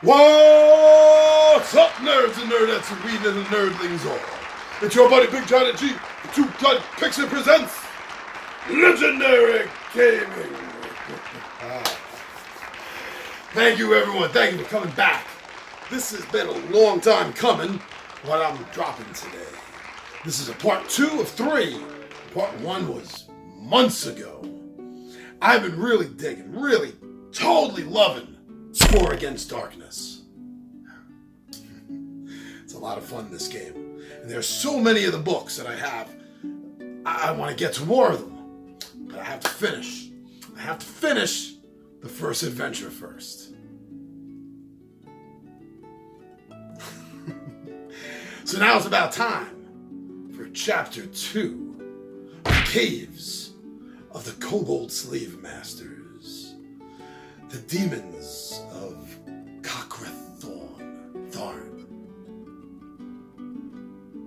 What's up, nerds and nerdettes and we little nerdlings all? It's your buddy Big Giant G, the two-gun Pixie presents Legendary Gaming. Thank you, everyone. Thank you for coming back. This has been a long time coming, what I'm dropping today. This is a part 2 of 3. Part 1 was months ago. I've been really digging, really, totally loving Score Against Darkness. It's a lot of fun, this game. And there's so many of the books that I have. I want to get to more of them. But I have to finish. I have to finish the first adventure first. So now it's about time for Chapter 2, The Caves of the Kobold Slave Masters. The Demons of Thorn.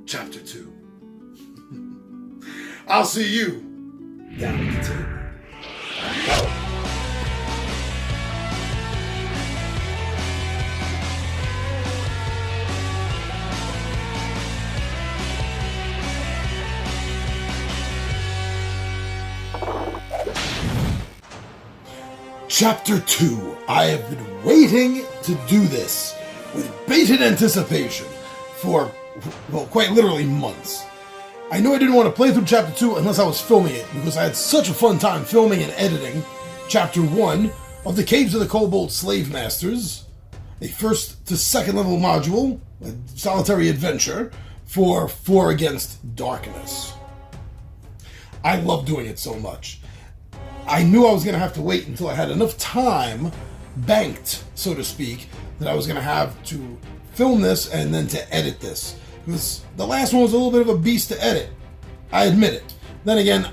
Chapter 2. I'll see you down at the table. Chapter 2. I have been waiting to do this with bated anticipation for, well, quite literally months. I knew I didn't want to play through Chapter 2 unless I was filming it, because I had such a fun time filming and editing Chapter 1 of the Caves of the Kobold Slave Masters, a first to second level module, a solitary adventure for 4 Against Darkness. I love doing it so much. I knew I was going to have to wait until I had enough time banked, so to speak, that I was going to have to film this and then to edit this. Because the last one was a little bit of a beast to edit. I admit it. Then again,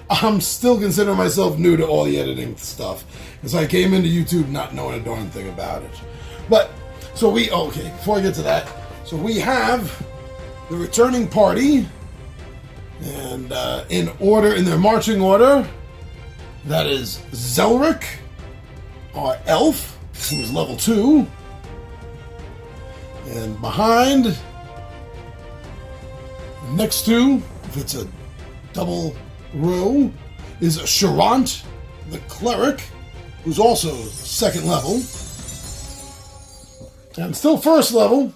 I'm still considering myself new to all the editing stuff. Because I came into YouTube not knowing a darn thing about it. But, so okay, before I get to that, so we have the returning party. And in their marching order, that is Zelric, our elf, who is level 2. And behind, next to, if it's a double row, is Sharant, the cleric, who's also 2nd level. And still 1st level,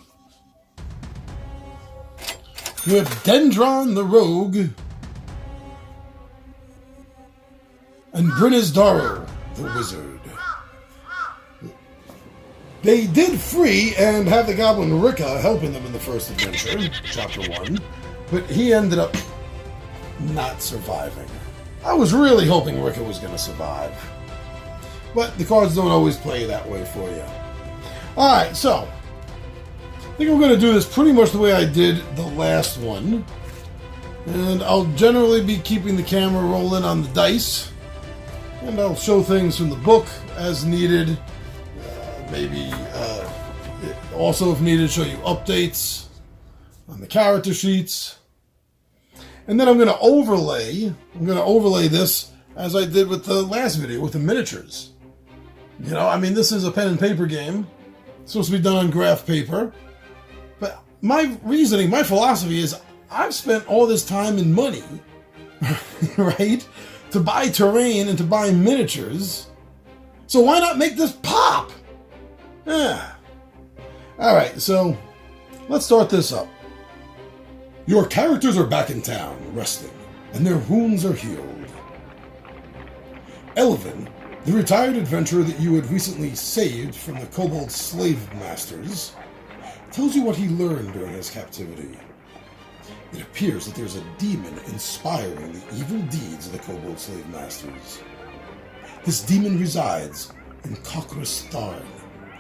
we have Dendron the Rogue and Brinizdaro the Wizard. They did free and have the Goblin Rika helping them in the first adventure, Chapter 1, but he ended up not surviving. I was really hoping Rika was going to survive, but the cards don't always play that way for you. Alright, so I think we're going to do this pretty much the way I did the last one. And I'll generally be keeping the camera rolling on the dice. And I'll show things from the book as needed. Also, if needed, show you updates on the character sheets. And then I'm going to overlay this as I did with the last video, with the miniatures. You know, I mean, this is a pen and paper game. It's supposed to be done on graph paper. But my reasoning, my philosophy is I've spent all this time and money, right, to buy terrain and to buy miniatures. So why not make this pop? Yeah. All right, so let's start this up. Your characters are back in town, resting, and their wounds are healed. Elvin, the retired adventurer that you had recently saved from the Kobold Slave Masters, tells you what he learned during his captivity. It appears that there's a demon inspiring the evil deeds of the Kobold Slave Masters. This demon resides in Thorn,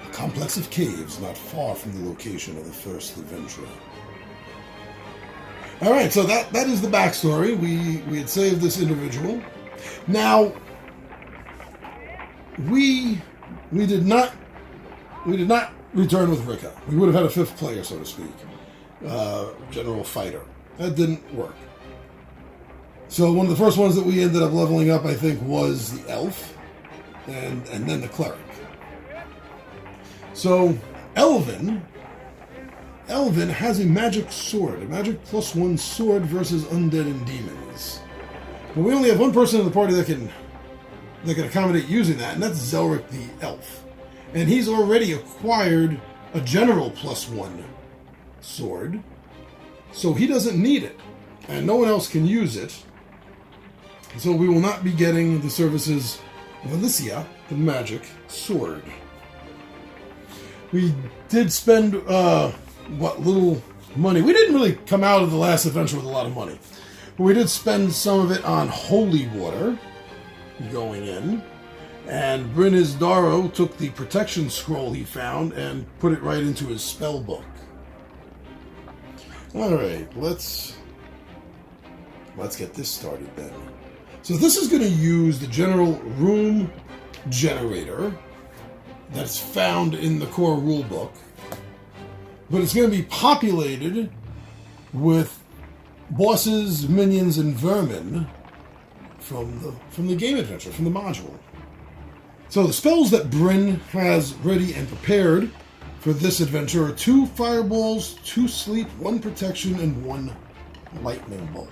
a complex of caves not far from the location of the first adventure. Alright, so that is the backstory. We had saved this individual. Now, we did not return with Rika. We would have had a 5th player, so to speak. General fighter. That didn't work. So one of the first ones that we ended up leveling up, I think, was the elf, and then the cleric. So, Elvin has a magic sword, a magic +1 sword versus undead and demons. But we only have one person in the party that can accommodate using that, and that's Zelric the elf. And he's already acquired a general +1 sword, so he doesn't need it, and no one else can use it. So we will not be getting the services of Alicia, the magic sword. We did spend what little money. We didn't really come out of the last adventure with a lot of money, but we did spend some of it on holy water going in. And Bryn Isdaro took the protection scroll he found and put it right into his spell book. Alright, let's get this started then. So this is going to use the general room generator that's found in the core rulebook. But it's going to be populated with bosses, minions, and vermin from the game adventure, from the module. So the spells that Bryn has ready and prepared for this adventure are 2 fireballs, 2 sleep, 1 protection, and 1 lightning bolt.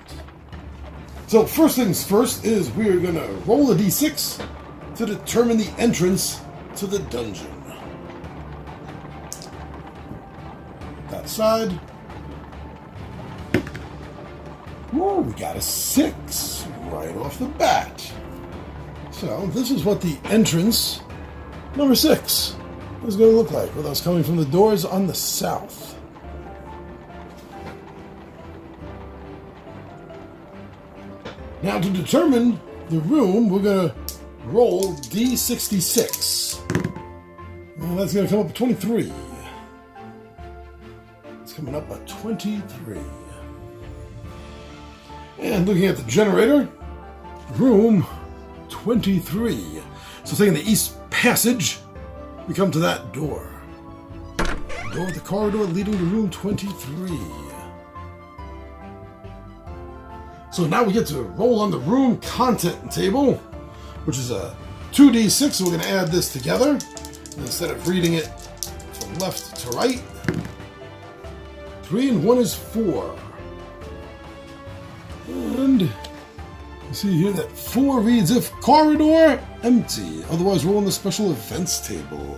So first things first is we're going to roll a d6 to determine the entrance to the dungeon. That side. Woo, we got a 6 right off the bat. So this is what the entrance, number 6, is going to look like with us coming from the doors on the south. Now to determine the room, we're going to roll D66. And that's going to come up at 23. It's coming up at 23. And looking at the generator, room 23. So taking the east passage, we come to that door. The corridor leading to room 23. So now we get to roll on the room content table, which is a 2d6, so we're going to add this together. And instead of reading it from left to right, 3 and 1 is 4. And you see here that 4 reads, if corridor empty, otherwise roll on the special events table.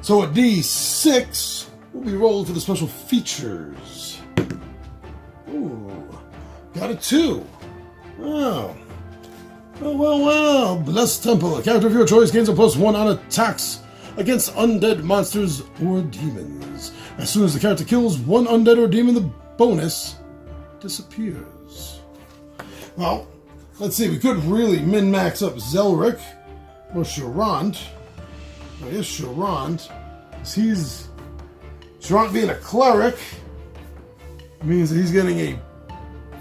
So a D6 will be rolled for the special features. Ooh, got a 2. Oh. Well. Blessed Temple. A character of your choice gains a +1 on attacks against undead monsters or demons. As soon as the character kills one undead or demon, the bonus disappears. Well, let's see. We could really min-max up Zelric or Charant. I guess Charant, Charant being a cleric means that he's getting a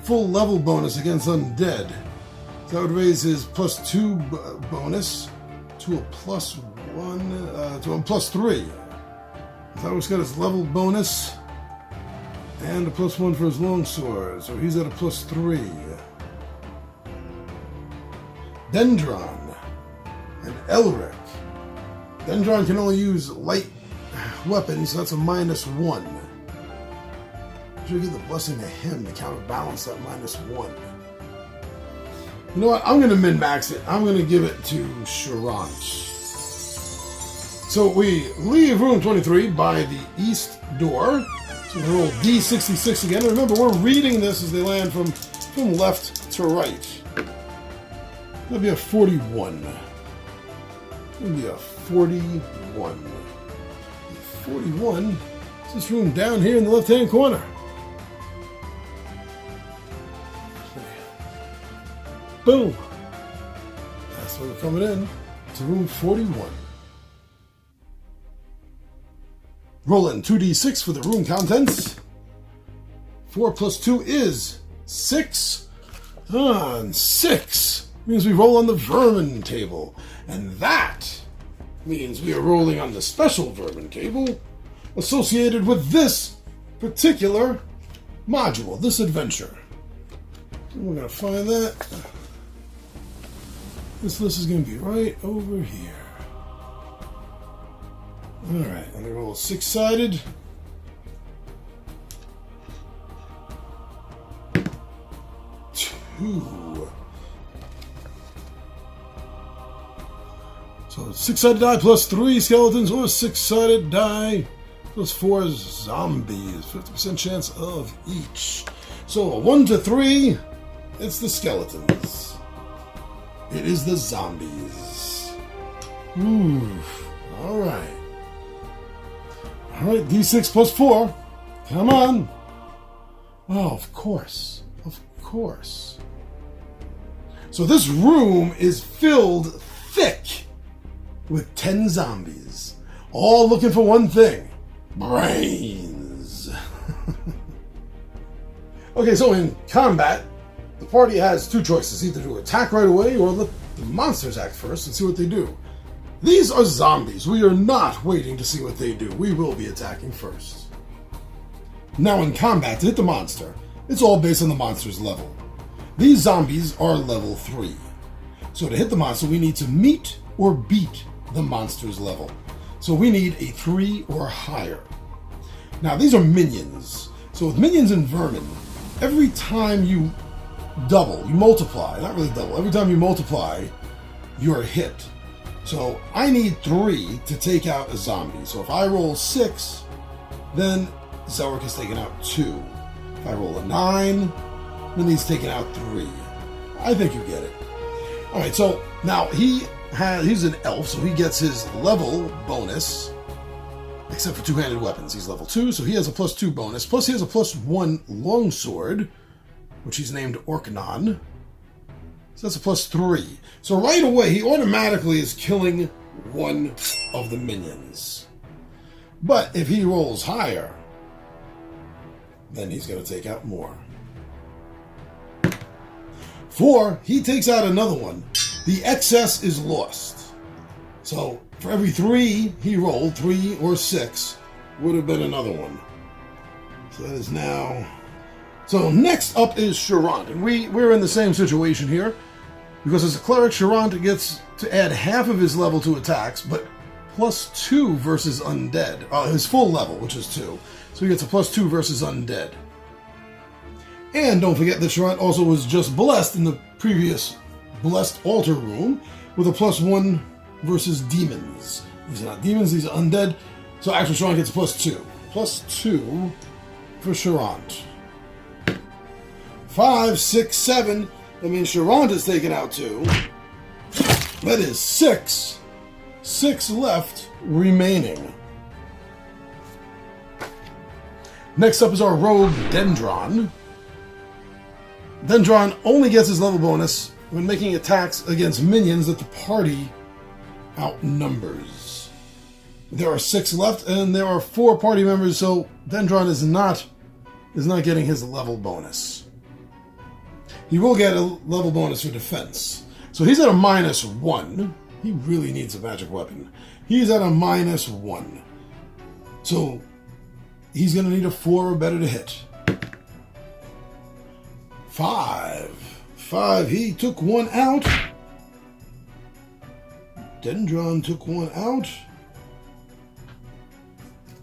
full level bonus against undead. So that would raise his +2 bonus to a +1, to a +3. So he's got his level bonus and a +1 for his longsword. So he's at a +3. Dendron and Elric. Dendron can only use light weapons, so that's a -1. Should give the blessing to him to counterbalance that -1. You know what? I'm going to min-max it. I'm going to give it to Charant. So we leave room 23 by the east door. So we roll D66 again. Remember, we're reading this as they land from left to right. That'll be a 41. That'll be a 41. 41 is this room down here in the left-hand corner. Boom. That's where we're coming in to room 41. Rolling 2d6 for the room contents. 4 + 2 is 6. And 6 means we roll on the vermin table. And that means we are rolling on the special vermin table associated with this particular module, this adventure. And we're going to find that This list is going to be right over here. Alright, I'm going to roll 6-sided. Two. So 6-sided die plus 3 skeletons, or 6-sided die plus 4 zombies. 50% chance of each. So a 1 to 3, it's the skeletons. It is the zombies. Alright. Alright, D6 plus 4. Come on. Oh, of course. Of course. So this room is filled thick with 10 zombies. All looking for one thing. Brains. Okay, so in combat, the party has two choices. Either to attack right away or let the monsters act first and see what they do. These are zombies. We are not waiting to see what they do. We will be attacking first. Now in combat, to hit the monster, it's all based on the monster's level. These zombies are level 3. So to hit the monster, we need to meet or beat the monster's level. So we need a 3 or higher. Now these are minions. So with minions and vermin, every time you multiply, not really double, every time you multiply, you're hit. So I need 3 to take out a zombie. So if I roll 6, then Zelric has taken out 2. If I roll a 9, then he's taken out 3. I think you get it. Alright, so now he's an elf, so he gets his level bonus, except for two-handed weapons. He's level 2, so he has a +2 bonus. Plus he has a +1 longsword, which he's named Orcanon. So that's a +3. So right away, he automatically is killing one of the minions. But if he rolls higher, then he's going to take out more. 4, he takes out another one. The excess is lost. So for every 3 he rolled, 3 or 6, would have been another one. So that is now... So next up is Charant, and we're in the same situation here, because as a cleric, Charant gets to add half of his level to attacks, but +2 versus undead. His full level, which is 2. So he gets a +2 versus undead. And don't forget that Charant also was just blessed in the previous blessed altar room with a +1 versus demons. These are not demons, these are undead. So actually Charant gets a +2. +2 for Charant. 5, 6, 7. That means Charant is taken out 2. That is 6. 6 left remaining. Next up is our rogue Dendron. Dendron only gets his level bonus when making attacks against minions that the party outnumbers. There are 6 left, and there are 4 party members, so Dendron is not getting his level bonus. He will get a level bonus for defense. So he's at a -1. He really needs a magic weapon. He's at a -1. So he's going to need a 4 or better to hit. 5. 5. He took 1 out. Dendron took 1 out.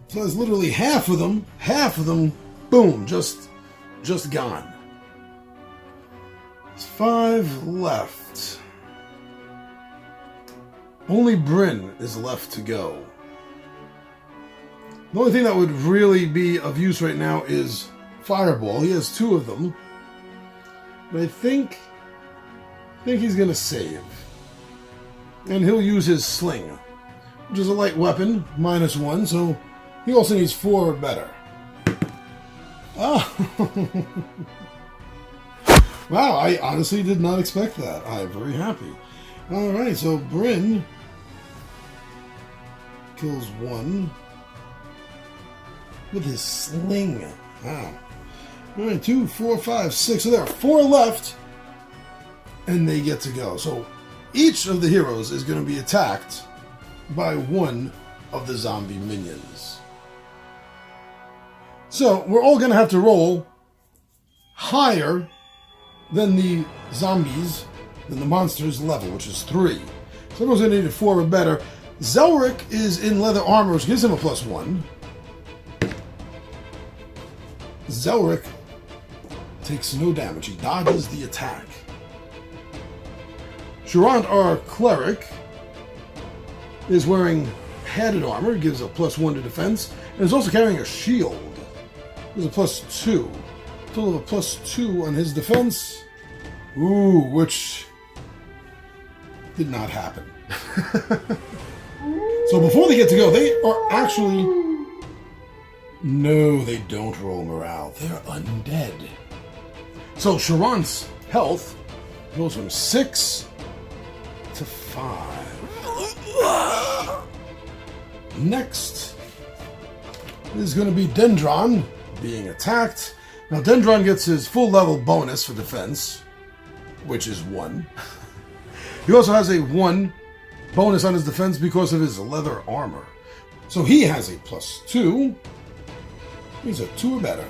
So that's literally half of them. Half of them, boom, just gone. 5 left. Only Bryn is left to go. The only thing that would really be of use right now is Fireball. He has 2 of them. But I think he's going to save. And he'll use his sling, which is a light weapon, -1, so he also needs 4 or better. Oh! Wow, I honestly did not expect that. I'm very happy. Alright, so Bryn kills 1 with his sling. Wow. Alright, 2, 4, 5, 6. So there are 4 left, and they get to go. So each of the heroes is going to be attacked by 1 of the zombie minions. So we're all going to have to roll higher than the zombies than the monster's level, which is 3. So everyone's going to need a 4 or better. Zelric is in leather armor, which gives him a +1. Zelric takes no damage. He dodges the attack. Sharant, our cleric, is wearing padded armor, gives a +1 to defense, and is also carrying a shield. Gives a +2. Total of a +2 on his defense. Ooh, which did not happen. So before they get to go, they are actually... No, they don't roll morale. They're undead. So Sharant's health goes from 6 to 5. Next is going to be Dendron being attacked. Now Dendron gets his full level bonus for defense, which is 1. He also has a 1 bonus on his defense because of his leather armor. So he has a +2. He's a 2 or better.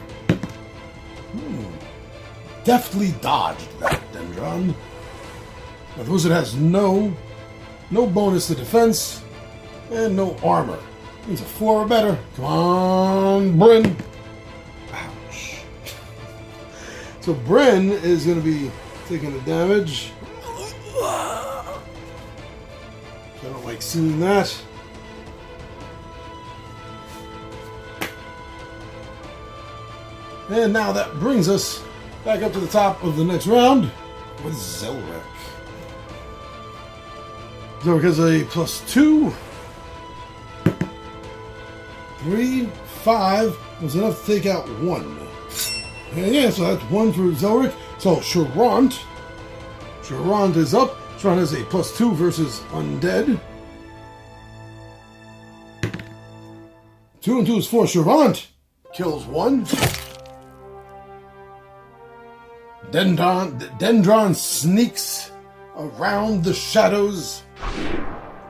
Deftly dodged that Dendron. Now the wizard has no bonus to defense and no armor. He's a 4 or better. Come on, Bryn. Ouch. So Bryn is going to be taking the damage. I don't like seeing that. And now that brings us back up to the top of the next round with Zelric. Zelric has a +2. 3, 5 was enough to take out 1. And yeah, so that's 1 for Zelric. So Sharant is up. Sharant has a +2 versus undead. 2 and 2 is 4. Sharant kills 1. Dendron sneaks around the shadows.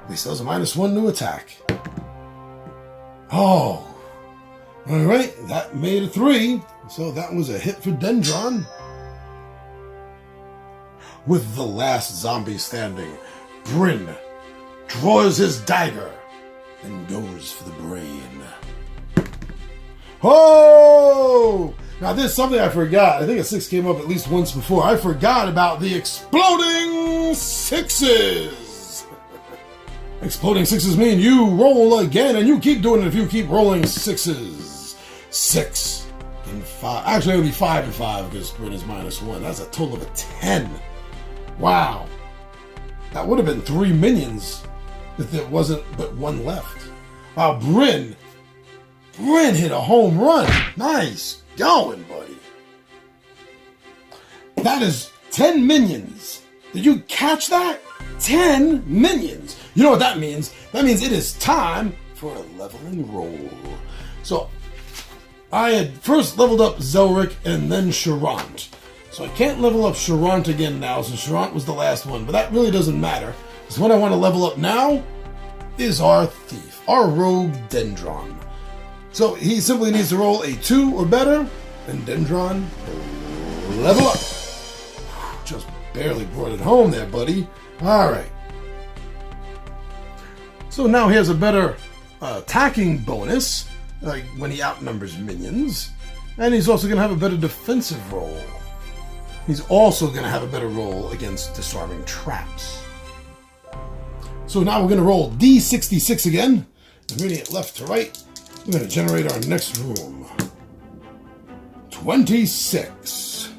He still has a -1 to attack. Oh. Alright, that made a 3. So that was a hit for Dendron. With the last zombie standing, Bryn draws his dagger and goes for the brain. Oh! Now there's something I forgot. I think a 6 came up at least once before. I forgot about the exploding 6s. Exploding 6s mean you roll again, and you keep doing it if you keep rolling 6s. 6 and 5. Actually, it would be 5 and 5 because Bryn is -1. That's a total of a 10. Wow. That would have been 3 minions if there wasn't but 1 left. Wow, Bryn hit a home run. Nice going, buddy. That is 10 minions. Did you catch that? 10 minions. You know what that means? That means it is time for a leveling roll. So, I had first leveled up Zelric and then Sharant. So I can't level up Sharant again now, since Sharant was the last one. But that really doesn't matter, because what I want to level up now is our thief, our rogue Dendron. So he simply needs to roll a 2 or better, and Dendron will level up. Just barely brought it home there, buddy. Alright. So now he has a better attacking bonus, like when he outnumbers minions. And he's also going to have a better defensive roll. He's also going to have a better roll against disarming traps. So now we're going to roll D66 again. Moving it left to right. We're going to generate our next room. 26.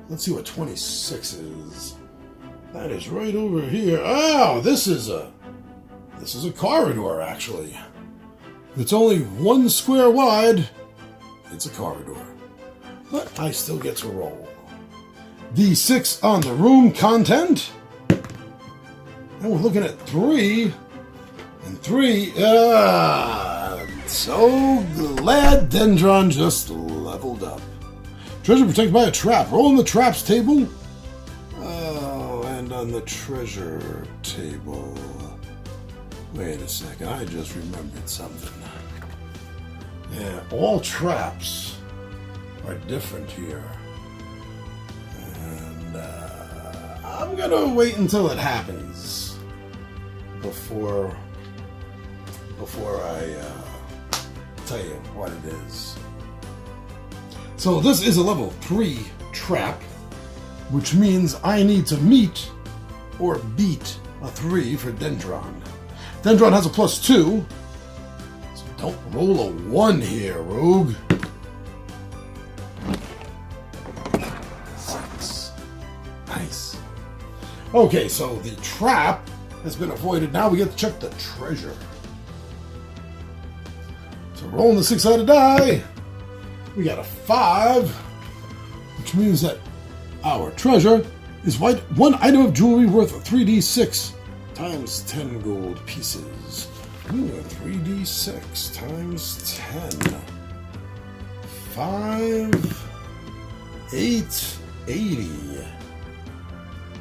Let's see what 26 is. That is right over here. Oh, this is a corridor, actually. It's only 1 square wide. It's a corridor. But I still get to roll. D6 on the room content. And we're looking at 3. And 3. So glad Dendron just leveled up. Treasure protected by a trap. Roll on the traps table. Oh, and on the treasure table. Wait a second, I just remembered something. Yeah, all traps are different here. And I'm gonna wait until it happens before I tell you what it is. So this is a level 3 trap, which means I need to meet or beat a 3 for Dendron. Dendron has a +2, so don't roll a 1 here, Rogue. 6. Nice. Okay, so the trap has been avoided. Now we get to check the treasure. So rolling the 6-sided die, we got a 5, which means that our treasure is one item of jewelry worth 3d6 times 10 gold pieces. Ooh, 3d6 times 10. 5, 8, 80.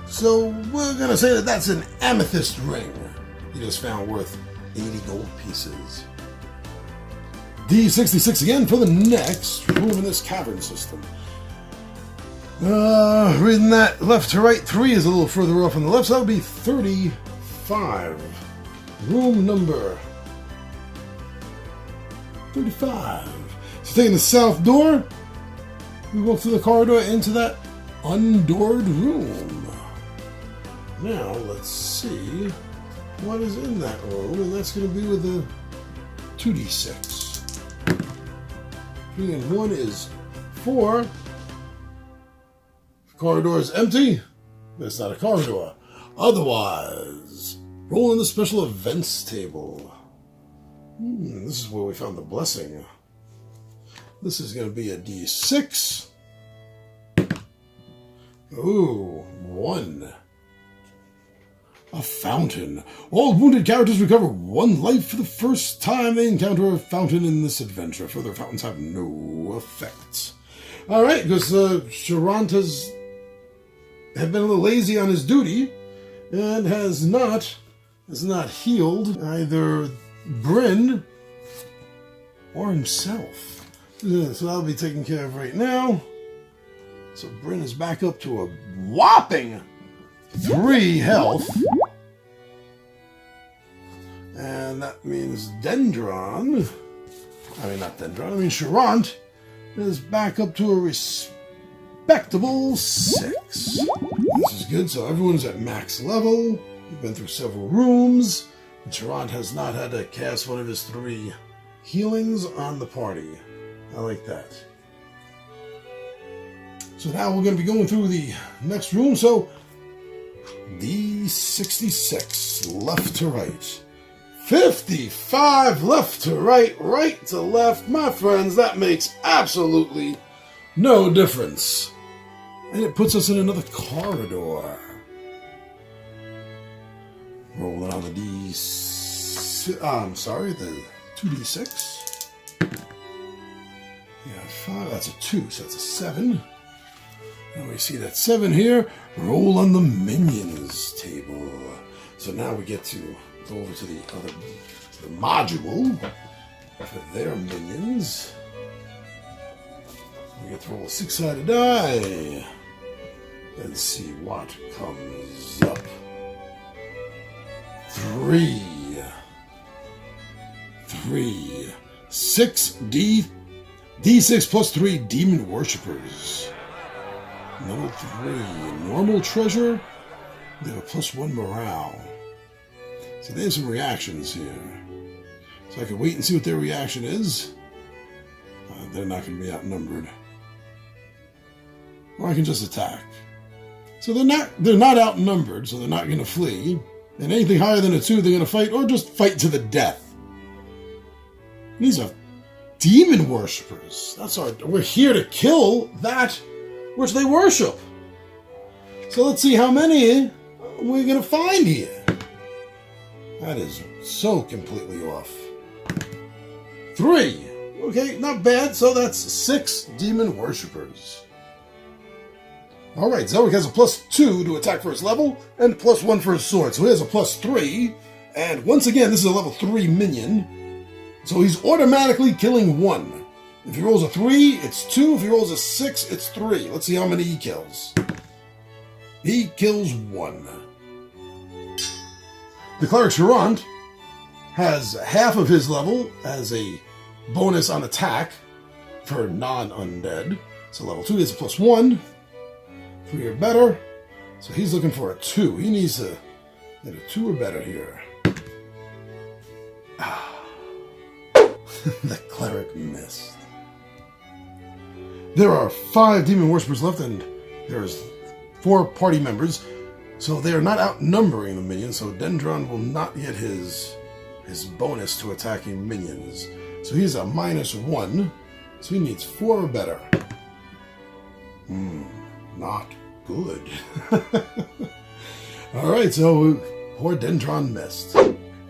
So we're gonna say that that's an amethyst ring you just found worth 80 gold pieces. D66 again for the next room in this cavern system. Reading that left to right, 3 is a little further off on the left, so that would be 35. Room number 35. So taking the south door, we walk through the corridor into that undoored room. Now, let's see what is in that room, and that's going to be with the 2d6. 3 and 1 is 4. The corridor is empty, but it's not a corridor. Otherwise, roll in the special events table. This is where we found the blessing. This is going to be a d6. Ooh, 1. A fountain. All wounded characters recover 1 life for the first time they encounter a fountain in this adventure. Further fountains have no effect. Alright, because Charant has been a little lazy on his duty and has not healed either Bryn or himself. So that'll be taken care of right now. So Bryn is back up to a whopping 3 health. And that means Charant is back up to a respectable 6. This is good, so everyone's at max level. We've been through several rooms. And Charant has not had to cast one of his 3 healings on the party. I like that. So now we're going to be going through the next room. So D66, left to right. 55 left to right, right to left. My friends, that makes absolutely no difference. And it puts us in another corridor. Rolling on the the 2d6. Yeah, 5, that's a 2, so that's a 7. And we see that 7 here. Roll on the minions table. So now we get to go over to the module for their minions. We get to roll a 6-sided die and see what comes up. 3. 6 D6 plus 3 demon worshippers. Level 3, normal treasure. They have a +1 morale. So they have some reactions here. So I can wait and see what their reaction is. They're not going to be outnumbered. Or I can just attack. So they're not outnumbered, so they're not going to flee. And anything higher than a 2, they're going to fight, or just fight to the death. These are demon worshippers. We're here to kill that which they worship. So let's see how many we're going to find here. That is so completely off. 3. Okay, not bad. So that's 6 demon worshippers. Alright, Zoic has a +2 to attack for his level, and +1 for his sword. So he has a +3. And once again, this is a level 3 minion. So he's automatically killing 1. If he rolls a 3, it's 2. If he rolls a 6, it's 3. Let's see how many he kills. He kills 1. The Cleric Charant has half of his level as a bonus on attack for non-undead. So level 2 is a +1. 3 or better. So he's looking for a 2. He needs to get a 2 or better here. The Cleric missed. There are 5 Demon Worshippers left, and there's 4 party members. So they are not outnumbering the minions, so Dendron will not get his bonus to attacking minions. So he's a -1, so he needs 4 or better. Not good. Alright, so poor Dendron missed.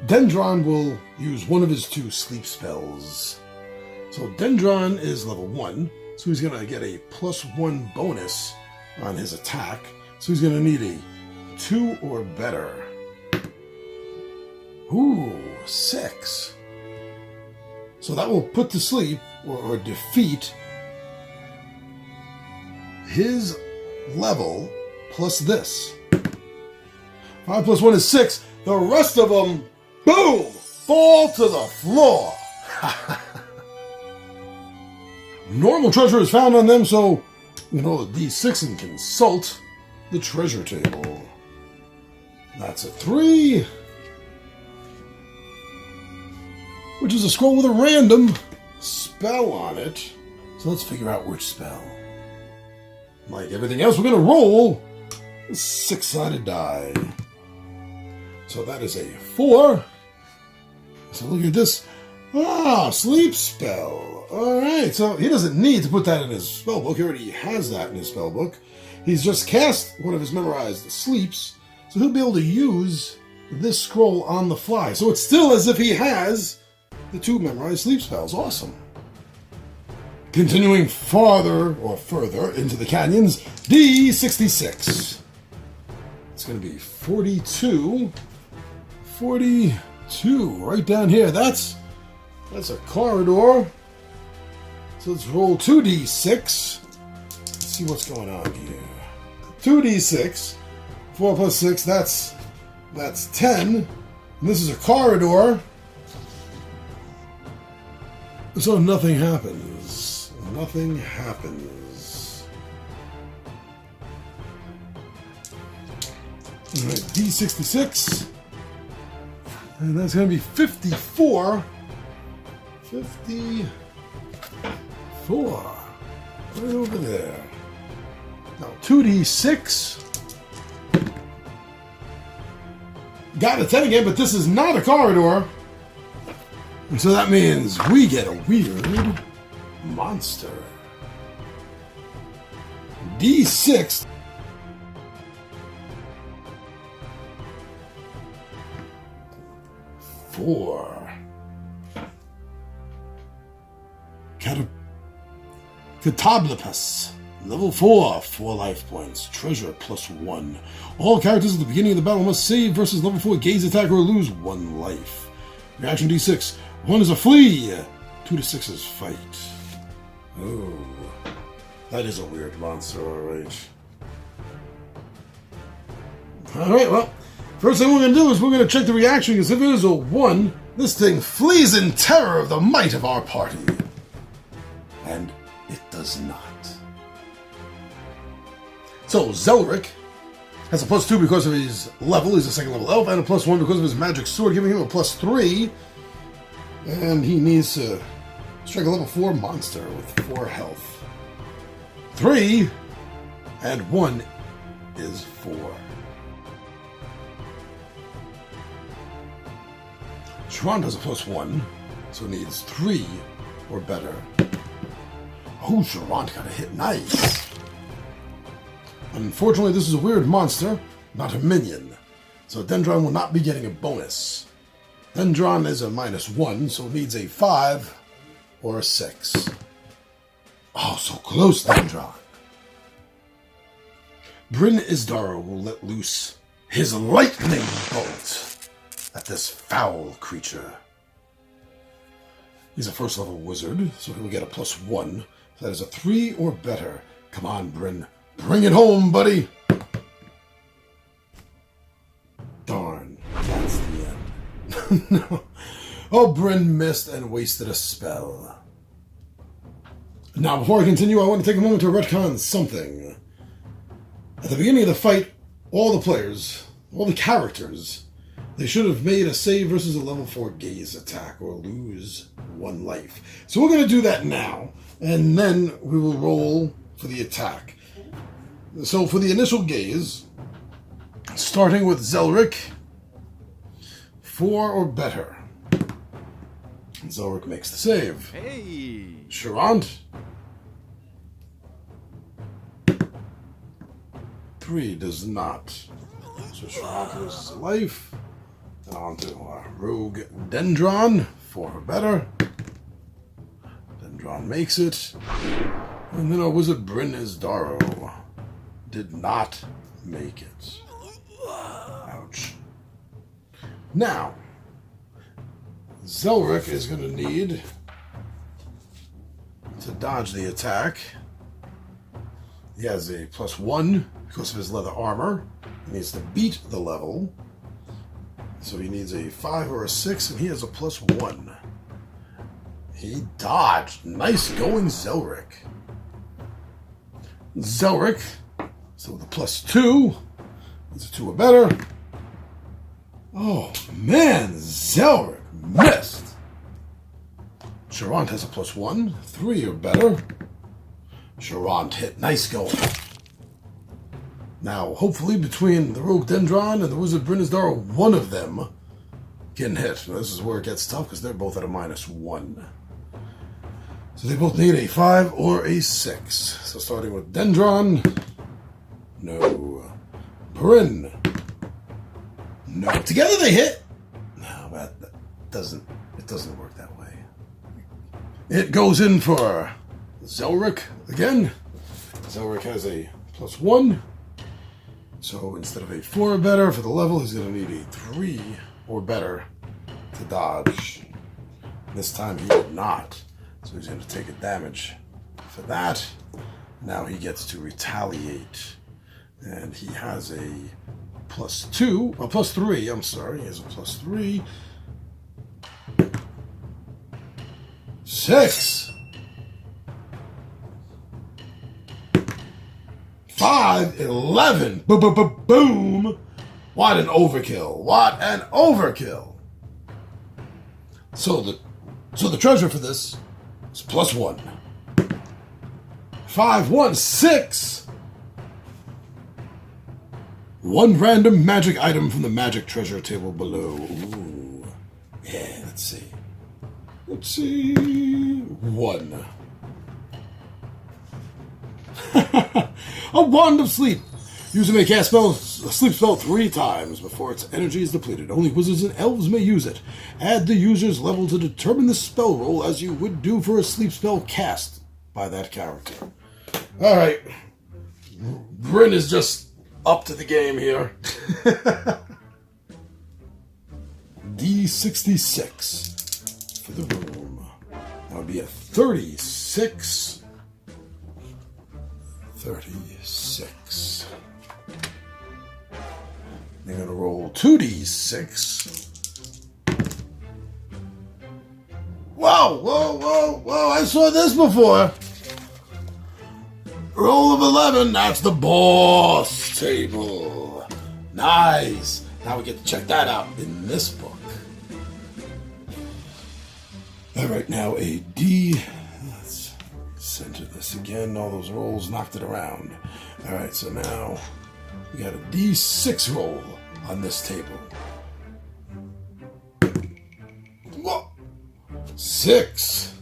Dendron will use one of his 2 sleep spells. So Dendron is level 1, so he's going to get a +1 bonus on his attack. So he's going to need a 2 or better. Ooh, 6. So that will put to sleep or defeat his level plus this. 5 + 1 is 6. The rest of them, boom, fall to the floor. Normal treasure is found on them, so you can roll a D6 and consult the treasure table. That's a 3, which is a scroll with a random spell on it. So let's figure out which spell. Like everything else, we're going to roll a 6-sided die. So that is a 4. So look at this. Sleep spell. Alright, so he doesn't need to put that in his spellbook. He already has that in his spellbook. He's just cast one of his memorized sleeps, so he'll be able to use this scroll on the fly. So it's still as if he has the 2 memorized sleep spells. Awesome. Continuing further into the canyons, D66. It's going to be 42. 42, right down here. That's a corridor. So let's roll 2d6. Let's see what's going on here. 2d6. 4 + 6, that's 10. And this is a corridor. So nothing happens. Nothing happens. Alright, D66. And that's going to be 54. 54. Right over there. Now 2d6. Got a 10 again, but this is not a corridor. And so that means we get a weird monster. D6. Four. Catablopus. Level 4, 4 life points. Treasure +1. All characters at the beginning of the battle must save versus level 4 gaze attack or lose 1 life. Reaction D6. 1 is a flee. 2 to 6 is fight. Oh, that is a weird monster, alright. Alright, well, first thing we're going to do is we're going to check the reaction, because if it is a 1, this thing flees in terror of the might of our party. And it does not. So, Zelric has a +2 because of his level. He's a 2nd level elf, and a +1 because of his magic sword, giving him a +3. And he needs to strike a level 4 monster with 4 health. 3 and 1 is 4. Charant has a +1, so needs 3 or better. Oh, Charant got a hit. Nice. Unfortunately, this is a weird monster, not a minion. So Dendron will not be getting a bonus. Dendron is a -1, so needs a 5 or a 6. Oh, so close, Dendron. Bryn Isdar will let loose his lightning bolt at this foul creature. He's a 1st level wizard, so he'll get a +1. So that is a 3 or better. Come on, Bryn. Bring it home, buddy. No. Oh, Bryn missed and wasted a spell. Now, before I continue, I want to take a moment to retcon something. At the beginning of the fight, all the players, all the characters, they should have made a save versus a level 4 gaze attack or lose 1 life. So we're going to do that now, and then we will roll for the attack. So for the initial gaze, starting with Zelric, 4 or better. Zelric makes the save. Hey! Charant, 3 does not. So Charant loses a life. Then on to Rogue Dendron, 4 or better. Dendron makes it. And then our Wizard Bryn Isdaro did not make it. Ouch. Now, Zelric is going to need to dodge the attack. He has a +1 because of his leather armor. He needs to beat the level. So he needs a 5 or a 6, and he has a +1. He dodged. Nice going, Zelric. Zelric, so with a +2, it's a 2 or better. Oh, man, Zelric missed. Charant has a +1, 3 or better. Charant hit. Nice going. Now, hopefully, between the Rogue Dendron and the Wizard Bryn Isdaro, one of them can hit. Now, this is where it gets tough because they're both at a -1. So they both need a 5 or a 6. So starting with Dendron. No. Bryn. No. Together they hit. No, that doesn't work that way. It goes in for Zelric again. Zelric has a +1. So instead of a 4 or better for the level, he's going to need a 3 or better to dodge. This time he did not. So he's going to take a damage for that. Now he gets to retaliate. And he has a +2, a +3, I'm sorry. He has a +3. 6. 5, 11. Boom. What an overkill. What an overkill. So the treasure for this is +1. 5, 1, 6. 1 random magic item from the magic treasure table below. Ooh. Yeah, let's see. 1. A wand of sleep. User may cast a sleep spell 3 times before its energy is depleted. Only wizards and elves may use it. Add the user's level to determine the spell roll as you would do for a sleep spell cast by that character. Alright. Bryn is just up to the game here. D66 for the room. That would be a 36. 36. They're going to roll 2d6. Whoa, I saw this before. Roll of 11, that's the boss table. Nice. Now we get to check that out in this book. All right, now a D. Let's center this again. All those rolls knocked it around. All right, so now we got a D6 roll on this table. Whoa. 6.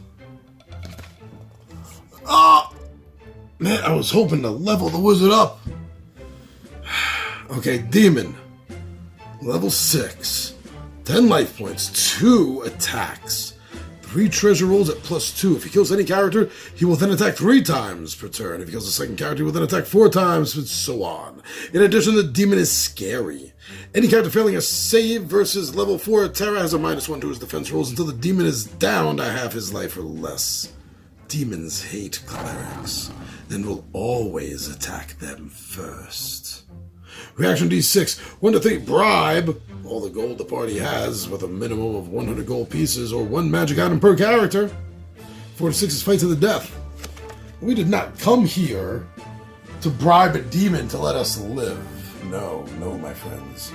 Oh, man, I was hoping to level the wizard up. Okay, demon. Level 6. 10 life points, 2 attacks. 3 treasure rolls at +2. If he kills any character, he will then attack 3 times per turn. If he kills a second character, he will then attack 4 times, and so on. In addition, the demon is scary. Any character failing a save versus level 4 Terra has a -1 to his defense rolls until the demon is down to half his life or less. Demons hate clerics and will always attack them first. Reaction D6. 1 to 3, bribe. all the gold the party has with a minimum of 100 gold pieces or 1 magic item per character. 4 to 6 is fight to the death. We did not come here to bribe a demon to let us live. No, no, my friends.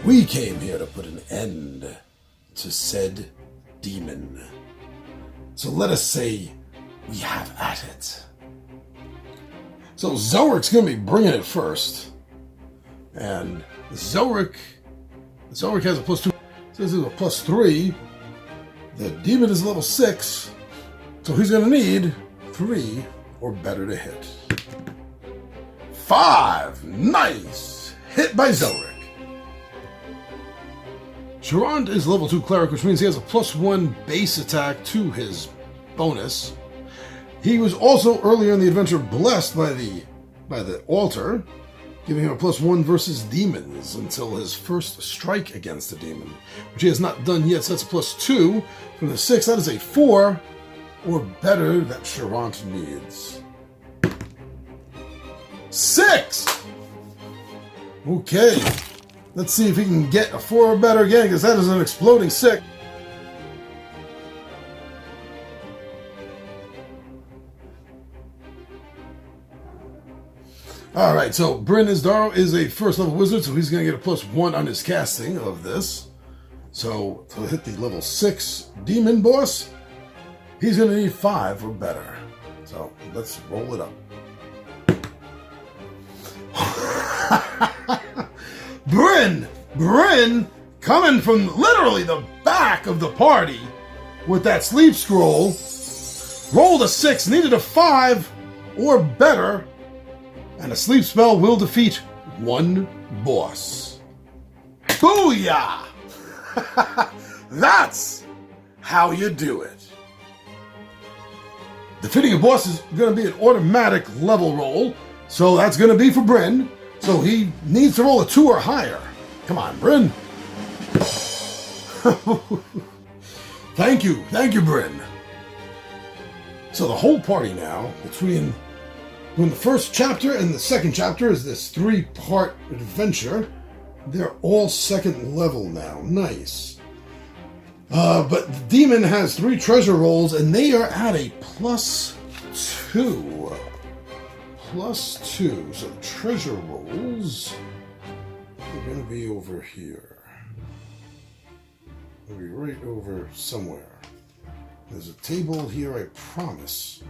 We came here to put an end to said demon. So let us say we have at it. So Zelric's going to be bringing it first. And Zelric has a +2. This is a +3. The demon is level 6. So he's going to need 3 or better to hit. 5. Nice. Hit by Zelric. Sharant is level 2 cleric, which means he has a +1 base attack to his bonus. He was also earlier in the adventure blessed by the altar, giving him a +1 versus demons until his first strike against a demon, which he has not done yet. So that's a +2 from the 6. That is a 4 or better that Sharant needs. 6. Okay. Let's see if he can get a 4 or better again, because that is an exploding 6. Alright, so Bryn Isdaro is a first level wizard, so he's going to get a +1 on his casting of this. So, to hit the level 6 demon boss, he's going to need 5 or better. So, let's roll it up. Bryn, coming from literally the back of the party with that sleep scroll, rolled a 6, needed a 5 or better, and a sleep spell will defeat 1 boss. Booyah! That's how you do it. Defeating a boss is going to be an automatic level roll, so that's going to be for Bryn. So he needs to roll a 2 or higher. Come on, Bryn. Thank you, Bryn. So the whole party now, between the first chapter and the second chapter, is this 3-part adventure. They're all 2nd level now. Nice. But the demon has 3 treasure rolls, and they are at a +2. +2. So the treasure rolls are going to be over here. They'll be right over somewhere. There's a table here, I promise.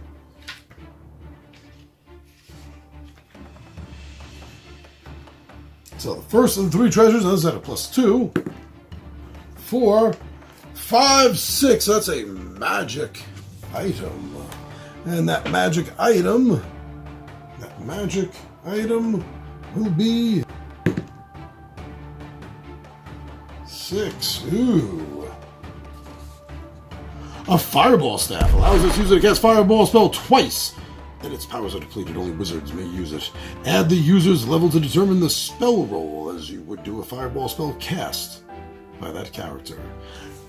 So the first of the 3 treasures is at a +2. 4, 5, 6. That's a magic item. And that magic item will be 6. Ooh. A fireball staff allows its user to cast fireball spell twice. Then its powers are depleted. Only wizards may use it. Add the user's level to determine the spell roll, as you would do a fireball spell cast by that character.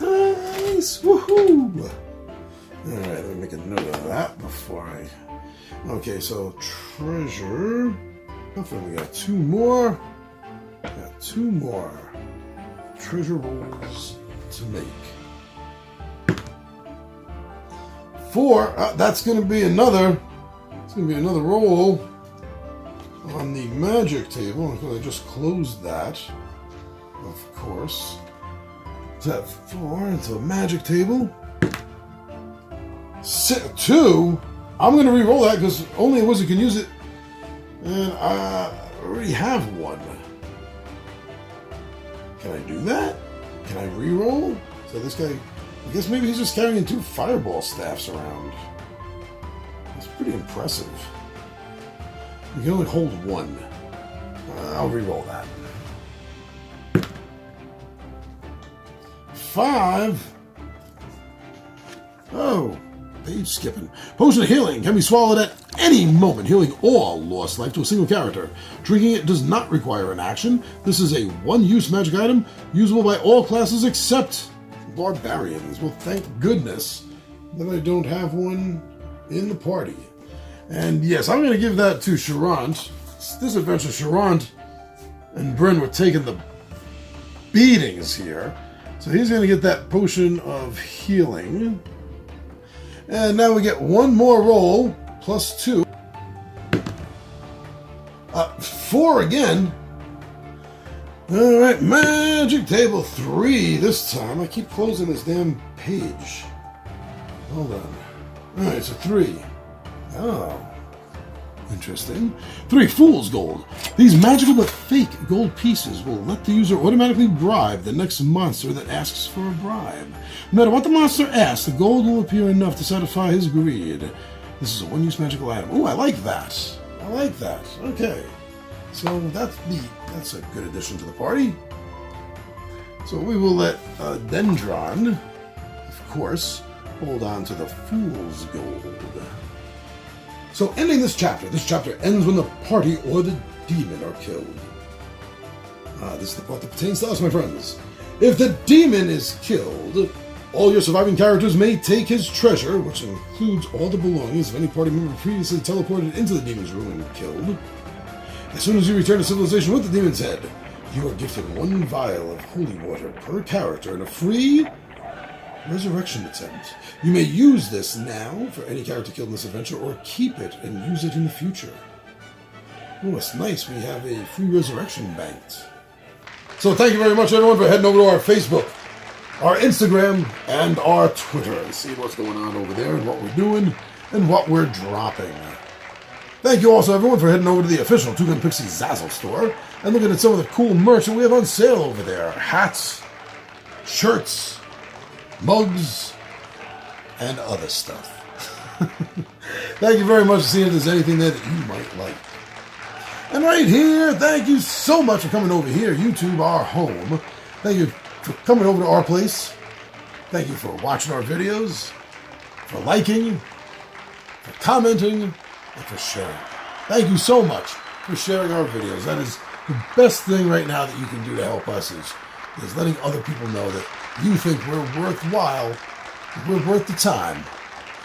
Nice! Woohoo! Alright, let me make a note of that before I... Okay, so treasure... We got 2 more. Got 2 more treasure rolls to make. 4. That's going to be another... It's going to be another roll on the magic table, because I just closed that, of course. That 4 into the magic table. 2. I'm going to re-roll that because only a wizard can use it, and I already have 1. Can I do that? Can I re-roll? So this guy, I guess maybe he's just carrying 2 fireball staffs around. That's pretty impressive. You can only hold 1. I'll re-roll that. 5. Oh, page skipping. Potion of healing can be swallowed at any moment, healing all lost life to a single character. Drinking it does not require an action. This is a one-use magic item, usable by all classes except barbarians. Well, thank goodness that I don't have one in the party. And yes, I'm going to give that to Sharant. This adventure, Sharant and Bryn were taking the beatings here. So he's going to get that potion of healing. And now we get one more roll, plus 2. 4 again. Alright, magic table 3 this time. I keep closing this damn page. Hold on. Alright, so 3. Oh. Interesting. 3 fool's gold. These magical but fake gold pieces will let the user automatically bribe the next monster that asks for a bribe. No matter what the monster asks, the gold will appear enough to satisfy his greed. This is a one-use magical item. Oh, I like that. I like that. Okay. So that's a good addition to the party. So we will let Dendron, of course, hold on to the fool's gold. So ending this chapter ends when the party or the demon are killed. This is the part that pertains to us, my friends. If the demon is killed, all your surviving characters may take his treasure, which includes all the belongings of any party member previously teleported into the demon's room and killed. As soon as you return to civilization with the demon's head, you are gifted 1 vial of holy water per character and a free resurrection attempt. You may use this now for any character killed in this adventure, or keep it and use it in the future. Oh, it's nice. We have a free resurrection banked. So thank you very much, everyone, for heading over to our Facebook, our Instagram, and our Twitter and see what's going on over there and what we're doing and what we're dropping. Thank you also, everyone, for heading over to the official Two Gun Pixie Zazzle store and looking at some of the cool merch that we have on sale over there. Hats, shirts, mugs, and other stuff. Thank you very much for seeing if there's anything there that you might like. And right here, thank you so much for coming over here, YouTube, our home. Thank you for coming over to our place. Thank you for watching our videos, for liking, for commenting, and for sharing. Thank you so much for sharing our videos. That is the best thing right now that you can do to help us is letting other people know that you think we're worthwhile, we're worth the time.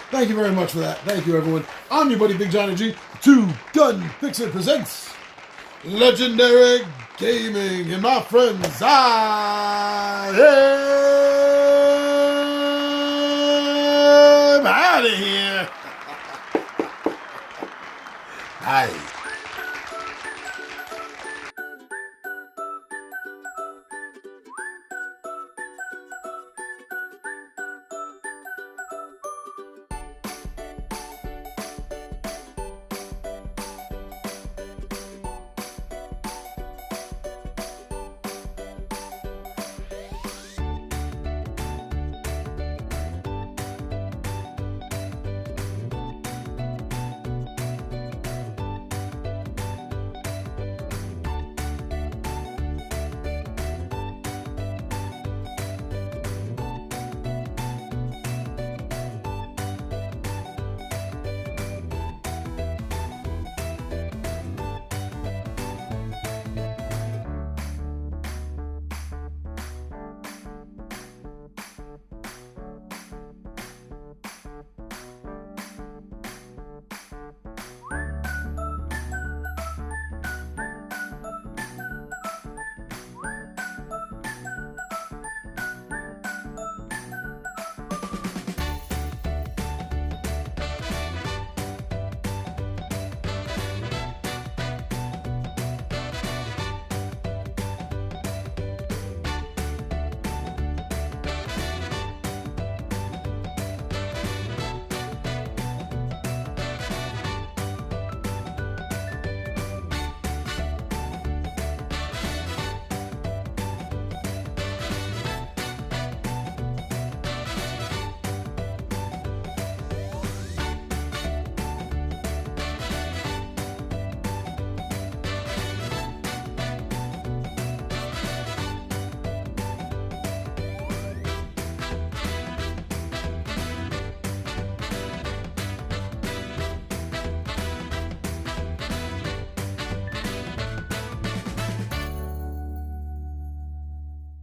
Thank you very much for that. Thank you, everyone. I'm your buddy Big Johnny G. Two Gun Pixie presents Legendary Gaming. And my friends, I am